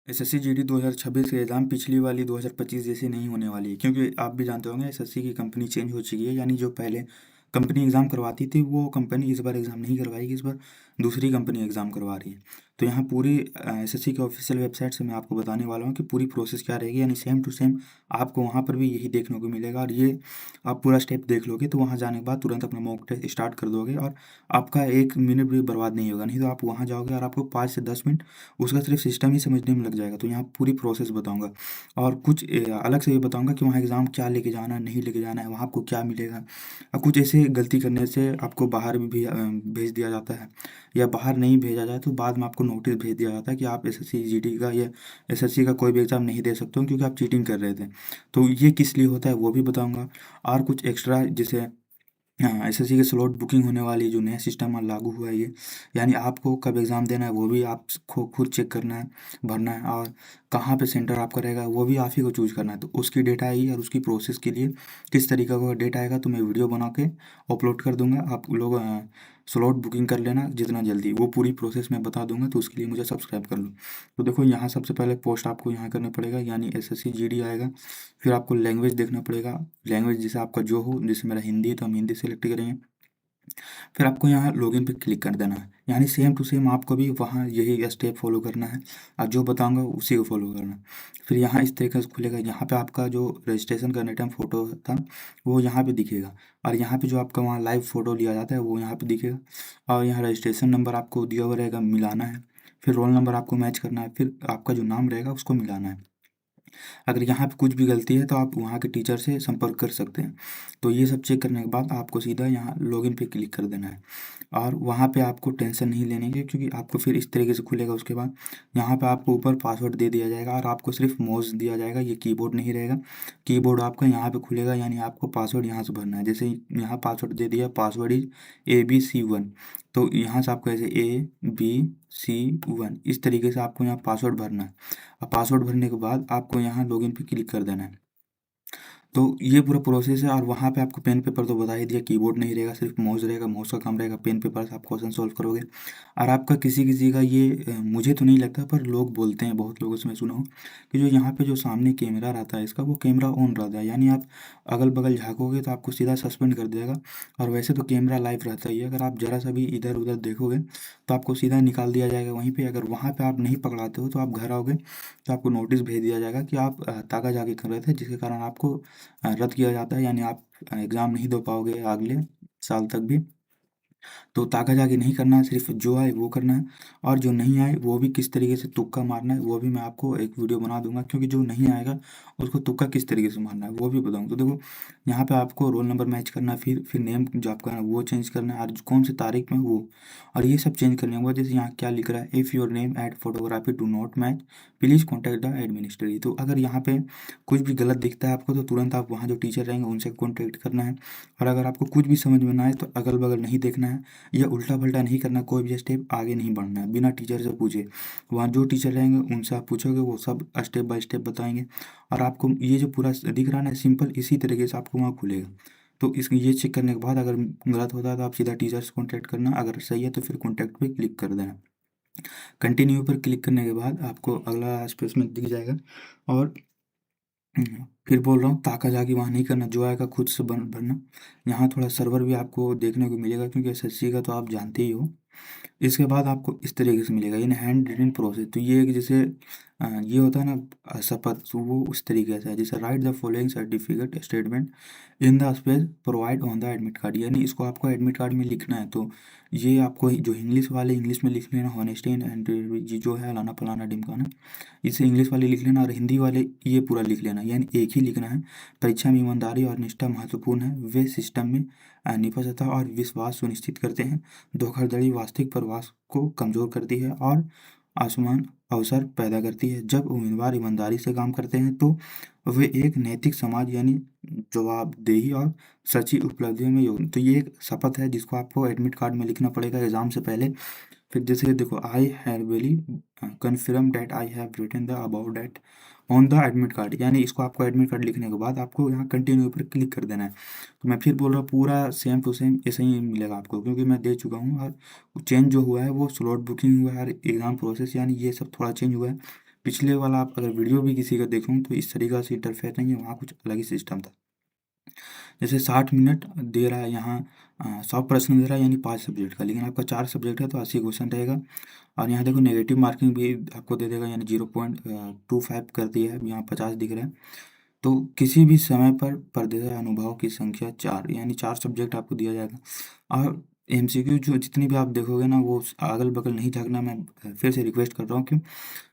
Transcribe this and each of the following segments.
SSC GD 2026 का exam पिछली वाली 2025 जैसे नहीं होने वाली है, क्योंकि आप भी जानते होंगे एसएससी की कंपनी चेंज हो चुकी है। यानी जो पहले कंपनी एग्ज़ाम करवाती थी वो कंपनी इस बार एग्ज़ाम नहीं करवाएगी, इस बार दूसरी कंपनी एग्ज़ाम करवा रही है। तो यहाँ पूरी एसएससी की ऑफिशियल वेबसाइट से मैं आपको बताने वाला हूँ कि पूरी प्रोसेस क्या रहेगी। यानी सेम टू सेम आपको वहाँ पर भी यही देखने को मिलेगा, और ये आप पूरा स्टेप देख लोगे तो वहाँ जाने के बाद तुरंत अपना मॉक टेस्ट स्टार्ट कर दोगे और आपका 1 मिनट भी बर्बाद नहीं होगा। नहीं तो आप वहाँ जाओगे और आपको 5 से 10 मिनट उसका सिर्फ सिस्टम ही समझने में लग जाएगा। तो यहाँ पूरी प्रोसेस बताऊँगा और कुछ अलग से ये बताऊँगा कि वहाँ एग्ज़ाम क्या लेके जाना है, नहीं लेके जाना है, वहाँ आपको क्या मिलेगा। और कुछ ऐसे गलती करने से आपको बाहर भी भेज दिया जाता है, या बाहर नहीं भेजा जाए तो बाद में आपको नोटिस भेज दिया जाता है कि आप एसएससी जीडी का या एसएससी का कोई भी एग्ज़ाम नहीं दे सकते हो क्योंकि आप चीटिंग कर रहे थे। तो ये किस लिए होता है वो भी बताऊँगा। और कुछ एक्स्ट्रा जैसे हाँ, एसएससी की स्लॉट बुकिंग होने वाली है, जो नया सिस्टम लागू हुआ है ये। यानी आपको कब एग्ज़ाम देना है वो भी आप खुद चेक करना है, भरना है, और कहाँ पे सेंटर आपका रहेगा वो भी आप ही को चूज़ करना है। तो उसकी डेटा आएगी और उसकी प्रोसेस के लिए किस तरीके का डेटा आएगा तो मैं वीडियो बना के अपलोड कर दूँगा। आप लोग स्लॉट बुकिंग कर लेना जितना जल्दी, वो पूरी प्रोसेस मैं बता दूँगा, तो उसके लिए मुझे सब्सक्राइब कर लो। तो देखो यहाँ सबसे पहले पोस्ट आपको यहाँ करना पड़ेगा, यानी एसएससी जीडी आएगा। फिर आपको लैंग्वेज देखना पड़ेगा, लैंग्वेज जैसे आपका जो हो, जैसे मेरा हिंदी है तो हम हिंदी सेलेक्ट करेंगे। फिर आपको यहाँ लॉगिन पे क्लिक कर देना है, यानी सेम टू सेम आपको भी वहाँ यही स्टेप फॉलो करना है और जो बताऊँगा उसी को फॉलो करना है। फिर यहाँ इस तरीके से खुलेगा, यहाँ पे आपका जो रजिस्ट्रेशन करने टाइम फ़ोटो था वो यहाँ पे दिखेगा, और यहाँ पे जो आपका वहाँ लाइव फ़ोटो लिया जाता है वो यहाँ पे दिखेगा, और यहाँ रजिस्ट्रेशन नंबर आपको दिया हुआ रहेगा, मिलाना है। फिर रोल नंबर आपको मैच करना है, फिर आपका जो नाम रहेगा उसको मिलाना है। अगर यहाँ पे कुछ भी गलती है तो आप वहाँ के टीचर से संपर्क कर सकते हैं। तो ये सब चेक करने के बाद आपको सीधा यहाँ लॉगिन पे क्लिक कर देना है, और वहाँ पे आपको टेंशन नहीं लेने की, क्योंकि आपको फिर इस तरीके से खुलेगा। उसके बाद यहाँ पे आपको ऊपर पासवर्ड दे दिया जाएगा और आपको सिर्फ माउस दिया जाएगा, ये कीबोर्ड नहीं रहेगा। कीबोर्ड आपका यहाँ पे खुलेगा, यानी आपको पासवर्ड यहाँ से भरना है। जैसे ही यहाँ पासवर्ड दे दिया, पासवर्ड इज ABC1, तो यहाँ से आपको ऐसे ABC1 इस तरीके से आपको यहाँ पासवर्ड भरना है। अब पासवर्ड भरने के बाद आपको यहाँ लॉगिन पे क्लिक कर देना है। तो ये पूरा प्रोसेस है, और वहाँ पे आपको पेन पेपर तो बता ही दिया, कीबोर्ड नहीं रहेगा, सिर्फ माउस रहेगा, माउस का काम रहेगा, पेन पेपर से आप क्वेश्चन सॉल्व करोगे। और आपका किसी किसी का ये मुझे तो नहीं लगता, पर लोग बोलते हैं, बहुत लोगों से मैं सुना हूँ कि जो यहाँ पे जो सामने कैमरा रहता है इसका, वो कैमरा ऑन रहता है, यानी आप अगल बगल झाँकोगे तो आपको सीधा सस्पेंड कर देगा। और वैसे तो कैमरा लाइव रहता ही है, अगर आप ज़रा सा भी इधर उधर देखोगे तो आपको सीधा निकाल दिया जाएगा वहीं पे। अगर वहाँ पे आप नहीं पकड़ाते हो तो आप घर आओगे तो आपको नोटिस भेज दिया जाएगा कि आप ताका-झाकी कर रहे थे, जिसके कारण आपको रद्द किया जाता है, यानी आप एग्ज़ाम नहीं दे पाओगे अगले साल तक भी। तो ताका-झाकी नहीं करना है, सिर्फ जो आए वो करना है, और जो नहीं आए वो भी किस तरीके से तुक्का मारना है वो भी मैं आपको एक वीडियो बना दूँगा, क्योंकि जो नहीं आएगा उसको तुक्का किस तरीके से मारना है वो भी बताऊँगा। तो देखो यहाँ पे आपको रोल नंबर मैच करना है, फिर नेम जो आपका है वो चेंज करना है, और कौन सी तारीख में वो, और ये सब चेंज करने के बाद जैसे यहाँ क्या लिख रहा है, if your name and photography do not match please contact the administrator. तो अगर यहाँ पे कुछ भी गलत दिखता है आपको तो तुरंत आप वहाँ जो टीचर रहेंगे उनसे कॉन्टैक्ट करना है। और अगर आपको कुछ भी समझ में ना आए तो अगल-बगल नहीं देखना है, या उल्टा-पल्टा नहीं करना, कोई भी स्टेप आगे नहीं बढ़ना है बिना टीचर से पूछे। वहाँ जो टीचर रहेंगे उनसे आप पूछोगे, वो सब स्टेप बाय स्टेप बताएँगे, और आपको ये जो पूरा दिख रहा है ना सिंपल, इसी तरीके से आपको वहाँ खुलेगा। तो इस ये चेक करने के बाद अगर गलत होता है तो आप सीधा टीचर से कॉन्टैक्ट करना, अगर सही है तो फिर कॉन्टैक्ट पे क्लिक कर देना। कंटिन्यू पर क्लिक करने के बाद आपको अगला स्पेस में दिख जाएगा, और फिर बोल रहा हूँ ताका-झाकी वहाँ नहीं करना, जो आएगा खुद से भरना। यहाँ थोड़ा सर्वर भी आपको देखने को मिलेगा, क्योंकि एसएससी का तो आप जानते ही हो। इसके बाद आपको इस तरीके से मिलेगा इन हैंड रिटन प्रोसेस। तो ये एक जैसे ये होता है ना शपथ, तो वो उस तरीके से है, जैसे right the following certificate statement in the space provide on the admit card, यानी इसको आपको एडमिट कार्ड में लिखना है। तो ये आपको जो इंग्लिश वाले इंग्लिश में लिख लेना, हॉनेस्टी एंड ये जो है फलाना फलाना ढिमकाना, इसे इंग्लिश वाले लिख लेना, और हिंदी वाले ये पूरा लिख लेना, यानी एक ही लिखना है। परीक्षा में ईमानदारी और निष्ठा महत्वपूर्ण है, वे सिस्टम में निपक्षता और विश्वास सुनिश्चित करते हैं। धोखाधड़ी वास्तविक प्रवास को कमज़ोर करती है और आसमान अवसर पैदा करती है। जब उम्मीदवार ईमानदारी से काम करते हैं तो वे एक नैतिक समाज यानी जवाबदेही और सच्ची उपलब्धियों में योग, तो ये एक शपथ है जिसको आपको एडमिट कार्ड में लिखना पड़ेगा एग्ज़ाम से पहले। फिर जैसे देखो I heavily confirm that I have written the about that on the admit card, यानी इसको आपको एडमिट कार्ड लिखने के बाद आपको यहाँ कंटिन्यू पर क्लिक कर देना है। तो मैं फिर बोल रहा हूँ पूरा सेम टू सेम ऐसे ही मिलेगा आपको, क्योंकि मैं दे चुका हूँ, और चेंज जो हुआ है वो स्लॉट बुकिंग हुआ है और एग्ज़ाम प्रोसेस, यानी ये सब थोड़ा चेंज हुआ है। पिछले वाला आप अगर वीडियो भी किसी का देखूँ तो इस तरीक़ा से इंटरफेस नहीं है, वहाँ कुछ अलग ही सिस्टम था। जैसे 60 मिनट दे रहा है यहाँ, 100 प्रश्न दे रहा है यानी 5 सब्जेक्ट का, लेकिन आपका 4 सब्जेक्ट है तो 80 क्वेश्चन रहेगा। और यहाँ देखो नेगेटिव मार्किंग भी आपको दे देगा, यानी 0.25 कर दिया है, यहाँ 50 दिख रहा है। तो किसी भी समय पर परदेय अनुभव की संख्या 4, यानी 4 सब्जेक्ट आपको दिया जाएगा। और एमसीक्यू जो जितनी भी आप देखोगे ना, वो अगल बगल नहीं झाँकना, मैं फिर से रिक्वेस्ट कर रहा हूँ कि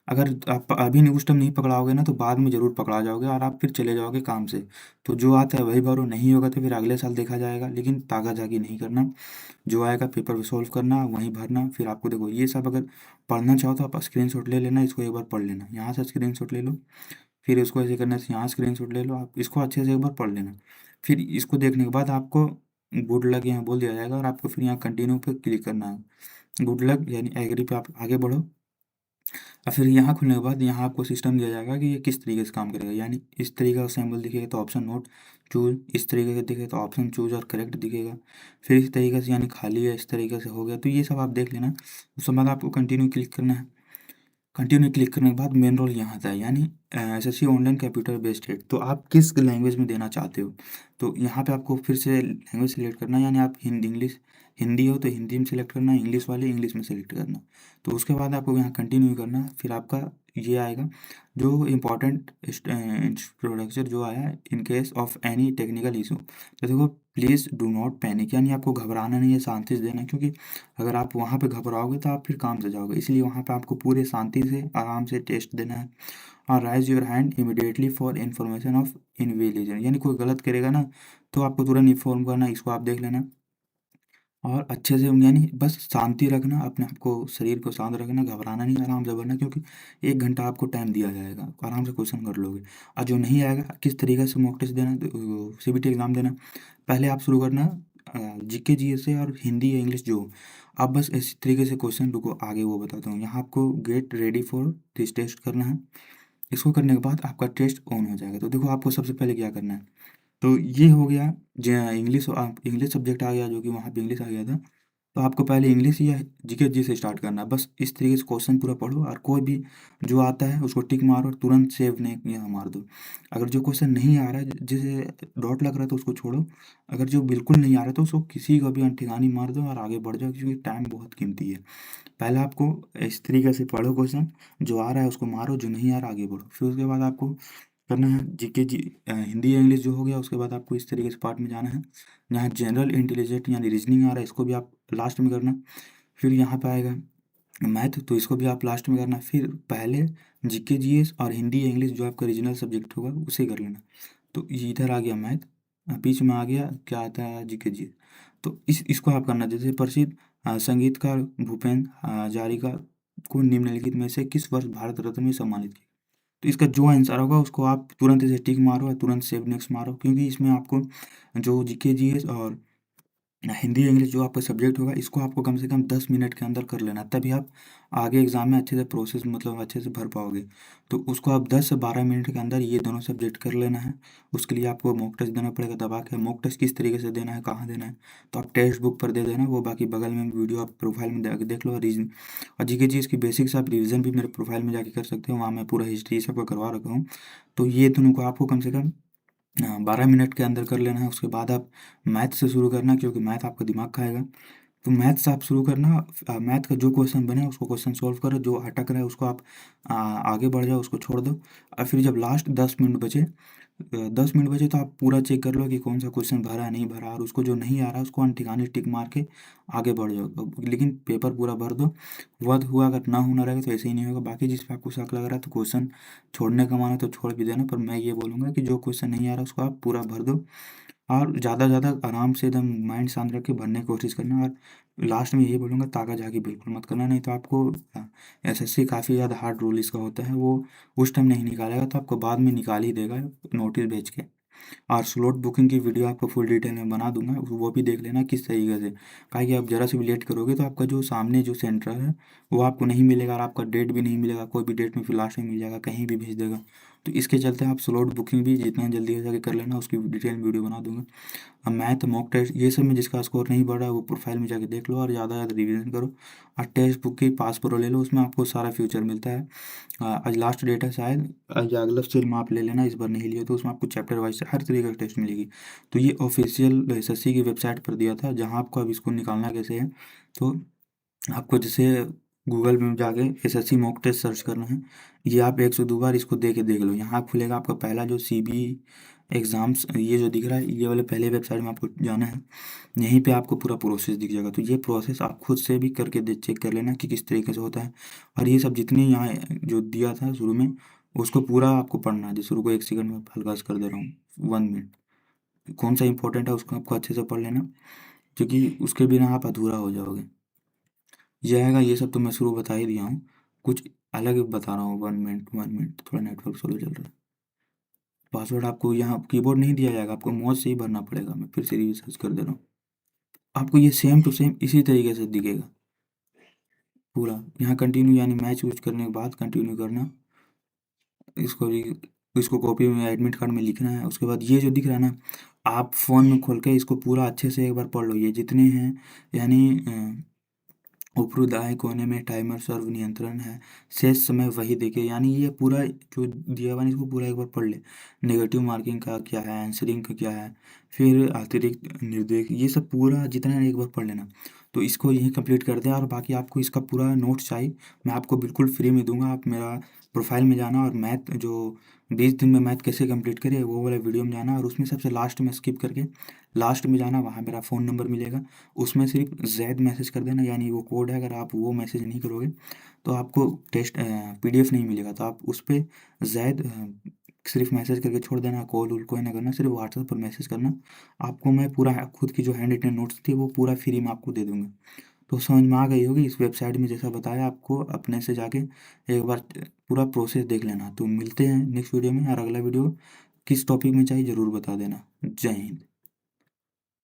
अगर आप अभी नहीं उस टाइम नहीं पकड़ाओगे ना, तो बाद में ज़रूर पकड़ा जाओगे और आप फिर चले जाओगे काम से। तो जो आता है वही भरो, नहीं होगा तो फिर अगले साल देखा जाएगा, लेकिन ताका-झाकी नहीं करना। जो आएगा पेपर सॉल्व करना, वहीं भरना। फिर आपको देखो ये सब अगर पढ़ना चाहो तो आप स्क्रीनशॉट ले लेना, इसको एक बार पढ़ लेना, यहाँ से स्क्रीनशॉट ले लो। फिर इसको ऐसे करने से यहाँ स्क्रीनशॉट ले लो, आप इसको अच्छे से एक बार पढ़ लेना। फिर इसको देखने के बाद आपको गुड लक यहाँ बोल दिया जाएगा और आपको फिर यहाँ कंटिन्यू पे क्लिक करना है। गुड लक यानी एग्री पे आप आगे बढ़ो। और फिर यहाँ खुलने के बाद यहाँ आपको सिस्टम दिया जाएगा कि ये किस तरीके से काम करेगा, यानी इस तरीके का सिंबल दिखेगा तो ऑप्शन नोट चूज, इस तरीके का दिखेगा तो ऑप्शन चूज और करेक्ट दिखेगा। फिर इस तरीके से यानी खाली है, इस तरीके से हो गया, तो ये सब आप देख लेना। उसके बाद आपको कंटिन्यू क्लिक करना है। कंटिन्यू क्लिक करने के बाद मेन रोल यहाँ आता है, यानी SSC online computer based test. तो आप किस लैंग्वेज में देना चाहते हो, तो यहाँ पे आपको फिर से लैंग्वेज सेलेक्ट करना है, यानी आप हिंदी हो तो हिंदी में सेलेक्ट करना, इंग्लिश वाले इंग्लिश में सेलेक्ट करना। तो उसके बाद आपको यहाँ कंटिन्यू करना है। फिर आपका ये आएगा जो इम्पोर्टेंट इंट्रोडक्शन जो आया, in case of any technical issue. तो देखो प्लीज़ डू नॉट पैनिक, यानी आपको घबराना नहीं है, शांति से देना है, क्योंकि अगर आप वहाँ पे घबराओगे तो आप फिर काम से जाओगे, इसलिए वहाँ पे आपको पूरे शांति से आराम से टेस्ट देना है। और raise your hand immediately for information of invigilation, यानी कोई गलत करेगा ना तो आपको तुरंत इन्फॉर्म करना, इसको आप देख लेना। और अच्छे से यानी बस शांति रखना, अपने आप को शरीर को शांत रखना, घबराना नहीं, आराम से भरना, क्योंकि 1 घंटा आपको टाइम दिया जाएगा, आराम से क्वेश्चन कर लोगे। और जो नहीं आएगा किस तरीके से मॉक टेस्ट देना, तो सीबीटी एग्ज़ाम देना, पहले आप शुरू करना जीके जीएस से और हिंदी या इंग्लिश जो हो। आप बस इस तरीके से क्वेश्चन रुको, आगे वो बताता हूँ। यहाँ आपको get ready for this test करना है। इसको करने के बाद आपका टेस्ट ऑन हो जाएगा। तो देखो आपको सबसे पहले क्या करना है, तो ये हो गया ज इंग्लिश सब्जेक्ट आ गया, जो कि वहाँ पे इंग्लिश आ गया था। तो आपको पहले इंग्लिश या जीके जी से स्टार्ट करना है। बस इस तरीके से क्वेश्चन पूरा पढ़ो और कोई भी जो आता है उसको टिक मारो और तुरंत सेव ने यहाँ मार दो। अगर जो क्वेश्चन नहीं आ रहा है, जिसे डॉट लग रहा है, तो उसको छोड़ो। अगर जो बिल्कुल नहीं आ रहा है तो उसको किसी को भी अनठिकानी मार दो और आगे बढ़ जाओ, क्योंकि टाइम बहुत कीमती है। पहले आपको इस तरीके से पढ़ो क्वेश्चन, जो आ रहा है उसको मारो, जो नहीं आ रहा आगे बढ़ो। फिर उसके बाद आपको करना है जीके हिंदी या इंग्लिश जो हो गया, उसके बाद आपको इस तरीके से पार्ट में जाना है। यहाँ जनरल इंटेलिजेंट यानी रीजनिंग आ रहा है, इसको भी आप लास्ट में करना। फिर यहाँ पे आएगा मैथ, तो इसको भी आप लास्ट में करना। फिर पहले जीके जीएस और हिंदी या इंग्लिश जो आपका रीजनल सब्जेक्ट होगा उसे कर लेना। तो ये इधर आ गया मैथ, बीच में आ गया क्या आता है जीके जीएस। तो इसको आप करना, जैसे प्रसिद्ध संगीतकार भूपेन हजारिका को निम्नलिखित में से किस वर्ष भारत रत्न में सम्मानित किया। तो इसका जो आंसर होगा उसको आप तुरंत ऐसे टिक मारो और तुरंत सेव नेक्स्ट मारो, क्योंकि इसमें आपको जो जीके जीएस और हिंदी इंग्लिश जो आपका सब्जेक्ट होगा, इसको आपको कम से कम 10 मिनट के अंदर कर लेना, तभी आप आगे एग्ज़ाम में अच्छे से प्रोसेस मतलब अच्छे से भर पाओगे। तो उसको आप 10 से 12 मिनट के अंदर ये दोनों सब्जेक्ट कर लेना है। उसके लिए आपको मॉक टेस्ट देना पड़ेगा दबा के। मॉक टेस्ट किस तरीके से देना है, कहाँ देना है, तो आप टेक्स्ट बुक पर दे देना, वो बाकी बगल में वीडियो आप प्रोफाइल में जाके देख लो। रीजन और जीके जी इसकी बेसिक्स आप रिविज़न भी मेरे प्रोफाइल में जाके कर सकते हो, वहाँ मैं पूरा हिस्ट्री सबका करवा रखा हूँ। तो ये दोनों को आपको कम से कम 12 मिनट के अंदर कर लेना है। उसके बाद आप मैथ से शुरू करना, क्योंकि मैथ आपका दिमाग खाएगा। तो मैथ से आप शुरू करना, मैथ का जो क्वेश्चन बने उसको क्वेश्चन सॉल्व करो, जो अटक रहा है उसको आप आगे बढ़ जाओ, उसको छोड़ दो। और फिर जब लास्ट 10 मिनट बचे, 10 मिनट बचे, तो आप पूरा चेक कर लो कि कौन सा क्वेश्चन भरा है नहीं भरा, और उसको जो नहीं आ रहा है उसको अनठिकाने टिक मार के आगे बढ़ जाओ। लेकिन पेपर पूरा भर दो। वध हुआ, अगर ना होना रहेगा तो ऐसे ही नहीं होगा। बाकी जिस पे आपको शक लग रहा है तो क्वेश्चन छोड़ने का मन है तो छोड़ भी देना, पर मैं ये बोलूँगा कि जो क्वेश्चन नहीं आ रहा उसको आप पूरा भर दो। और ज़्यादा से ज़्यादा आराम से एकदम माइंड शांत रख के भरने की कोशिश करना। और लास्ट में यही बोलूँगा, ताका-झाकी बिल्कुल मत करना, नहीं तो आपको एसएससी काफ़ी ज़्यादा हार्ड रूल इसका होता है, वो उस टाइम नहीं निकालेगा तो आपको बाद में निकाल ही देगा नोटिस भेज के। और स्लॉट बुकिंग की वीडियो आपको फुल डिटेल में बना दूँगा, वो भी देख लेना किस तरीके से। काहे कि आप ज़रा से भी लेट करोगे तो आपका जो सामने जो सेंटर है वो आपको नहीं मिलेगा, और आपका डेट भी नहीं मिलेगा। कोई भी डेट में फिर लास्ट में मिल जाएगा, कहीं भी भेज देगा, तो इसके चलते आप स्लॉट बुकिंग भी जितना जल्दी हो सके कर लेना, उसकी डिटेल वीडियो बना दूंगा। अब मैथ मॉक टेस्ट ये सब में जिसका स्कोर नहीं बढ़ रहा है वो प्रोफाइल में जाके देख लो और ज़्यादा ज़्यादा रिवीजन करो। और टेक्स्ट बुक की पास प्रो ले लो, उसमें आपको सारा फ्यूचर मिलता है। आज लास्ट डेट है शायद, आज अगला स्टिल में आप ले लेना, इस बार नहीं लिया तो उसमें आपको चैप्टर वाइज हर तरीके का टेस्ट मिलेगी। तो ये ऑफिशियल एसएससी की वेबसाइट पर दिया था, जहाँ आपको अब इसको निकालना कैसे है। तो आपको जैसे गूगल में जाके एसएससी मॉक टेस्ट सर्च करना है। ये आप 102 बार इसको दे के देख लो, यहाँ खुलेगा आपका पहला जो सीबी एग्ज़ाम्स, ये जो दिख रहा है ये वाले पहले वेबसाइट में आपको जाना है। यहीं पे आपको पूरा प्रोसेस दिख जाएगा। तो ये प्रोसेस आप खुद से भी करके चेक कर लेना कि किस तरीके से होता है। और ये सब जितने यहाँ जो दिया था शुरू में, उसको पूरा आपको पढ़ना है। जैसे रुको 1 सेकंड में हल्का सा कर दे रहा हूँ, 1 मिनट। कौन सा इंपॉर्टेंट है उसको आपको अच्छे से पढ़ लेना, क्योंकि उसके बिना आप अधूरा हो जाओगे। ये आएगा, ये सब तो मैं शुरू बता ही दिया हूँ, कुछ अलग बता रहा हूँ। 1 मिनट 1 मिनट, थोड़ा नेटवर्क स्लो चल रहा है। पासवर्ड आपको यहाँ कीबोर्ड नहीं दिया जाएगा, आपको मौज से ही भरना पड़ेगा। मैं फिर से रिसर्च कर दे रहा हूँ, आपको ये सेम टू सेम इसी तरीके से दिखेगा पूरा। यहाँ कंटिन्यू यानी मैच यूज करने के बाद कंटिन्यू करना, इसको भी, इसको कॉपी में एडमिट कार्ड में लिखना है। उसके बाद ये जो दिख रहा है ना, आप फ़ोन में खोल के इसको पूरा अच्छे से एक बार पढ़ लो, ये जितने हैं। यानी ऊपरी दाएं कोने में टाइमर सर्व नियंत्रण है, शेष समय वही देखे। यानी ये पूरा जो दिया हुआ है इसको पूरा एक बार पढ़ ले। नेगेटिव मार्किंग का क्या है, आंसरिंग का क्या है, फिर अतिरिक्त निर्देश, ये सब पूरा जितना है एक बार पढ़ लेना। तो इसको यहीं कंप्लीट कर दें। और बाकी आपको इसका पूरा नोट्स चाहिए, मैं आपको बिल्कुल फ्री में दूंगा। आप मेरा प्रोफाइल में जाना और मैथ जो 20 दिन में मैथ कैसे कंप्लीट करे वो वाला वीडियो में जाना, और उसमें सबसे लास्ट में स्किप करके लास्ट में जाना, वहाँ मेरा फ़ोन नंबर मिलेगा। उसमें सिर्फ ज़ैद मैसेज कर देना, यानी वो कोड है। अगर आप वो मैसेज नहीं करोगे तो आपको टेस्ट पीडीएफ नहीं मिलेगा। तो आप उस पर ज़ैद सिर्फ मैसेज करके छोड़ देना, कॉल उल कोई ना करना, सिर्फ व्हाट्सएप पर मैसेज करना। आपको मैं पूरा खुद की जो हैंड रिटन नोट्स थी वो पूरा फ्री में आपको दे दूँगा। तो समझ में आ गई होगी। इस वेबसाइट में जैसा बताया आपको अपने से जाके एक बार पूरा प्रोसेस देख लेना। तो मिलते हैं नेक्स्ट वीडियो में, और अगला वीडियो किस टॉपिक में चाहिए ज़रूर बता देना। जय हिंद।